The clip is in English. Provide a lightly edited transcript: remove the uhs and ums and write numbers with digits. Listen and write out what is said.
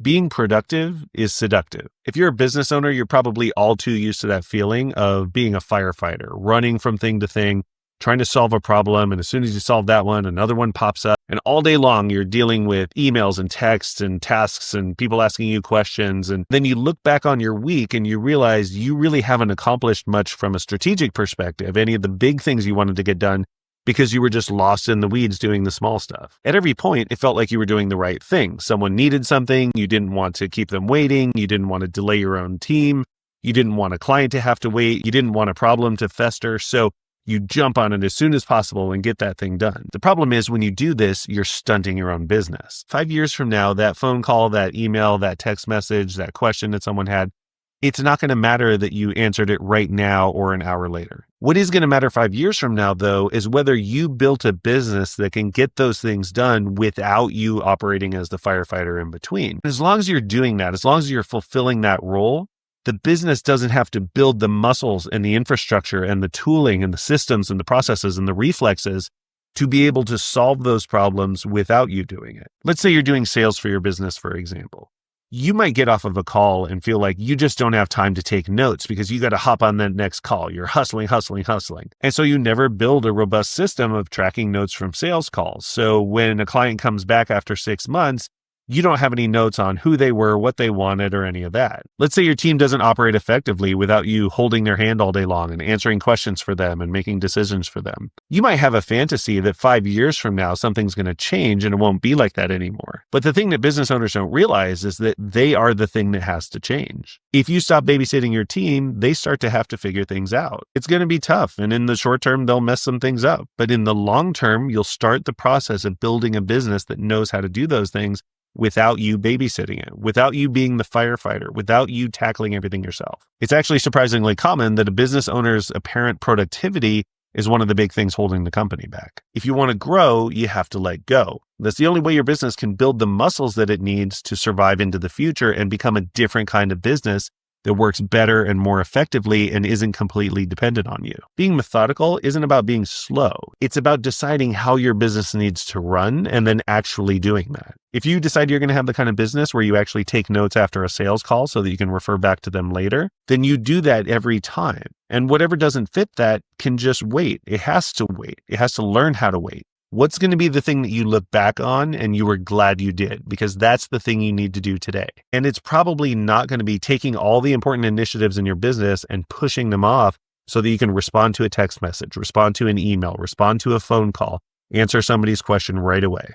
Being productive is seductive. If you're a business owner, you're probably all too used to that feeling of being a firefighter, running from thing to thing, trying to solve a problem. And as soon as you solve that one, another one pops up. And all day long, you're dealing with emails and texts and tasks and people asking you questions. And then you look back on your week and you realize you really haven't accomplished much from a strategic perspective, any of the big things you wanted to get done, because you were just lost in the weeds doing the small stuff. At every point, it felt like you were doing the right thing. Someone needed something. You didn't want to keep them waiting. You didn't want to delay your own team. You didn't want a client to have to wait. You didn't want a problem to fester. So you jump on it as soon as possible and get that thing done. The problem is when you do this, you're stunting your own business. 5 years from now, that phone call, that email, that text message, that question that someone had, it's not going to matter that you answered it right now or an hour later. What is going to matter 5 years from now, though, is whether you built a business that can get those things done without you operating as the firefighter in between. As long as you're doing that, as long as you're fulfilling that role, the business doesn't have to build the muscles and the infrastructure and the tooling and the systems and the processes and the reflexes to be able to solve those problems without you doing it. Let's say you're doing sales for your business, for example. You might get off of a call and feel like you just don't have time to take notes because you got to hop on that next call. You're hustling. And so you never build a robust system of tracking notes from sales calls. So when a client comes back after 6 months, you don't have any notes on who they were, what they wanted, or any of that. Let's say your team doesn't operate effectively without you holding their hand all day long and answering questions for them and making decisions for them. You might have a fantasy that 5 years from now, something's going to change and it won't be like that anymore. But the thing that business owners don't realize is that they are the thing that has to change. If you stop babysitting your team, they start to have to figure things out. It's going to be tough. And in the short term, they'll mess some things up. But in the long term, you'll start the process of building a business that knows how to do those things without you babysitting it, without you being the firefighter, without you tackling everything yourself. It's actually surprisingly common that a business owner's apparent productivity is one of the big things holding the company back. If you want to grow, you have to let go. That's the only way your business can build the muscles that it needs to survive into the future and become a different kind of business that works better and more effectively and isn't completely dependent on you. Being methodical isn't about being slow. It's about deciding how your business needs to run and then actually doing that. If you decide you're going to have the kind of business where you actually take notes after a sales call so that you can refer back to them later, then you do that every time. And whatever doesn't fit that can just wait. It has to wait. It has to learn how to wait. What's going to be the thing that you look back on and you were glad you did? Because that's the thing you need to do today. And it's probably not going to be taking all the important initiatives in your business and pushing them off so that you can respond to a text message, respond to an email, respond to a phone call, answer somebody's question right away.